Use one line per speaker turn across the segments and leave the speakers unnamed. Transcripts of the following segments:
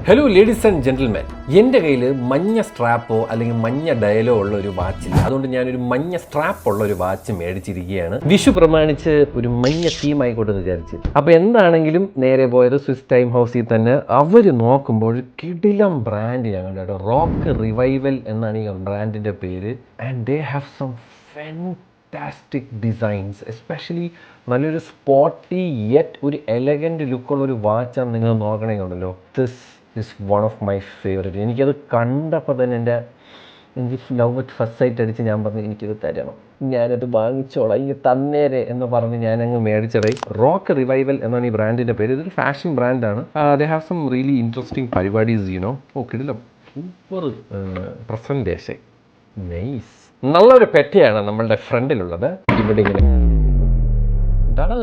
Hello ladies and gentleman, എൻ്റെ കയ്യിൽ മഞ്ഞ സ്ട്രാപ്പോ അല്ലെങ്കിൽ മഞ്ഞ ഡയലോ ഉള്ള ഒരു വാച്ചില്ല. അതുകൊണ്ട് ഞാനൊരു മഞ്ഞ സ്ട്രാപ്പ് ഉള്ള ഒരു വാച്ച് മേടിച്ചിരിക്കുകയാണ്. വിഷു പ്രമാണിച്ച് ഒരു മഞ്ഞ തീം ആയിക്കോട്ടെ എന്ന് വിചാരിച്ച്. അപ്പോൾ എന്താണെങ്കിലും നേരെ പോയത് സ്വിസ് ടൈം ഹൗസിൽ തന്നെ. അവർ നോക്കുമ്പോൾ കിടിലം ബ്രാൻഡ് ഞാൻ കണ്ടു കേട്ടോ. റോക്ക് റിവൈവൽ എന്നാണ് ഈ ബ്രാൻഡിൻ്റെ പേര്. And they have some fantastic designs, especially നല്ലൊരു സ്പോർട്ടി യെറ്റ് ഒരു എലഗൻറ്റ് ലുക്കുള്ള ഒരു വാച്ചാണ് നിങ്ങൾ നോക്കണമെന്നുണ്ടല്ലോ. This is one of my favourite. എനിക്കത് കണ്ടപ്പോൾ തന്നെ എനിക്ക് ലവ് അറ്റ് ഫസ്റ്റ് സൈറ്റ് അടിച്ച് ഞാൻ പറഞ്ഞു എനിക്കത് തരണം, ഞാനത് വാങ്ങിച്ചോളാം, എനിക്ക് തന്നേരെ എന്ന് പറഞ്ഞ് ഞാനങ്ങ് മേടിച്ചത്. റോക്ക് റിവൈവൽ എന്നാണ് ഈ ബ്രാൻഡിൻ്റെ പേര്. ഇതൊരു ഫാഷൻ ബ്രാൻഡാണ്. They have some really interesting പരിപാടീസ്, യുനോ. ഓ കിടിലം, സൂപ്പർ പ്രസൻറ്റേഷൻ, നൈസ്. നല്ലൊരു പെട്ടിയാണ് നമ്മളുടെ ഫ്രണ്ടിലുള്ളത്. ഇവിടെ ഇങ്ങനെ എന്താണ്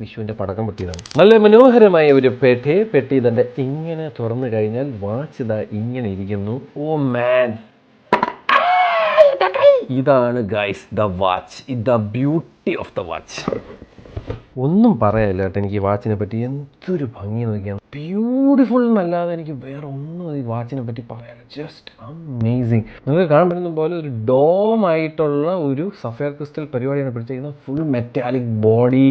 വിഷുവിൻ്റെ പടക്കം പൊട്ടിയതാണ്. നല്ല മനോഹരമായ ഒരു പെട്ടി തന്നെ ഇങ്ങനെ തുറന്നു കഴിഞ്ഞാൽ വാച്ച് ഇതാ ഇങ്ങനെ ഇരിക്കുന്നു. ഓ മാൻ, ഇതാണ് guys the watch, the beauty of the watch. ഒന്നും പറയാനില്ല കേട്ടോ എനിക്ക് ഈ വാച്ചിനെ പറ്റി. എന്തൊരു ഭംഗി നോക്കിയാണ്, ബ്യൂട്ടിഫുൾ എന്നല്ലാതെ എനിക്ക് വേറെ ഒന്നും ഈ വാച്ചിനെ പറ്റി പറയാനില്ല. Just amazing. നിങ്ങൾക്ക് കാണാൻ പറ്റുന്ന പോലെ ഒരു ഡോമായിട്ടുള്ള ഒരു സഫയർ ക്രിസ്റ്റൽ പരിപാടിയാണ് പിടിച്ചിരിക്കുന്നത്. Full metallic body,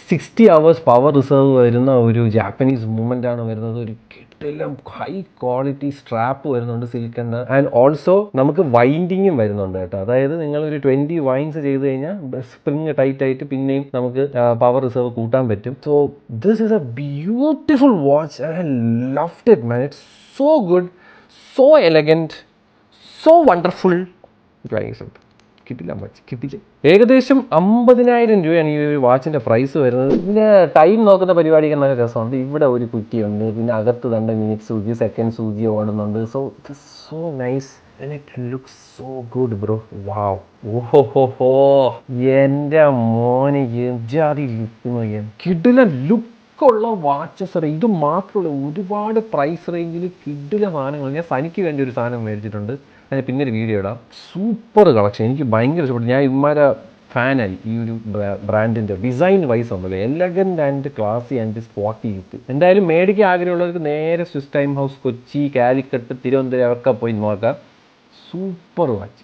60 hours power reserve വരുന്ന ഒരു ജാപ്പനീസ് മൂവ്മെൻ്റ് ആണ് വരുന്നത്. ഒരു കിടിലം ഹൈ ക്വാളിറ്റി സ്ട്രാപ്പ് വരുന്നുണ്ട്, സിൽക്കൻ്റെ. ആൻഡ് ഓൾസോ നമുക്ക് വൈൻഡിങ്ങും വരുന്നുണ്ട് കേട്ടോ. അതായത് നിങ്ങളൊരു 20 വൈൻസ് ചെയ്ത് കഴിഞ്ഞാൽ സ്പ്രിങ് ടൈറ്റ് ആയിട്ട് പിന്നെയും നമുക്ക് പവർ റിസർവ് കൂട്ടാൻ പറ്റും. So this is A beautiful watch. I loved it, man. It's so good, so elegant, so wonderful. കിട്ടില്ല വാച്ച്, കിട്ടില്ല. ഏകദേശം 50,000 രൂപയാണ് ഈ ഒരു വാച്ചിൻ്റെ പ്രൈസ് വരുന്നത്. പിന്നെ ടൈം നോക്കുന്ന പരിപാടിക്ക് നല്ല രസമുണ്ട്. ഇവിടെ ഒരു കുറ്റിയുണ്ട്, പിന്നെ അകത്ത് തന്നെ മിനിറ്റ് സൂചി, സെക്കൻഡ് സൂചി ഓടുന്നുണ്ട്. So it's so nice and it looks so good, bro. Wow. ഓഹോ, എൻ്റെ മോനെ ജാതി ലുക്ക് നോക്കിയാൽ കിടില ലുക്കുള്ള വാച്ചസ്. ഇത് മാത്രമല്ല, ഒരുപാട് പ്രൈസ് റേഞ്ചിൽ കിടില സാധനങ്ങൾ. ഞാൻ സനിക്ക് വേണ്ടി ഒരു സാധനം മേടിച്ചിട്ടുണ്ട്, അതിന് പിന്നെ ഒരു വീഡിയോ ഇടാം. സൂപ്പർ കളക്ഷൻ, എനിക്ക് ഭയങ്കര ഇഷ്ടപ്പെട്ടു. ഞാൻ ഇമാരെ ഫാനായി ഈ ഒരു ബ്രാൻഡിൻ്റെ. ഡിസൈൻ വൈസ് ഉണ്ടല്ലോ, elegant and ക്ലാസി and sporty look. എന്തായാലും മേടിക്കാൻ ആഗ്രഹമുള്ളവർക്ക് നേരെ Swiss time house Kochi, Calicut, Thiruvananthapuram ഒക്കെ പോയി നോക്കാം. Super watch.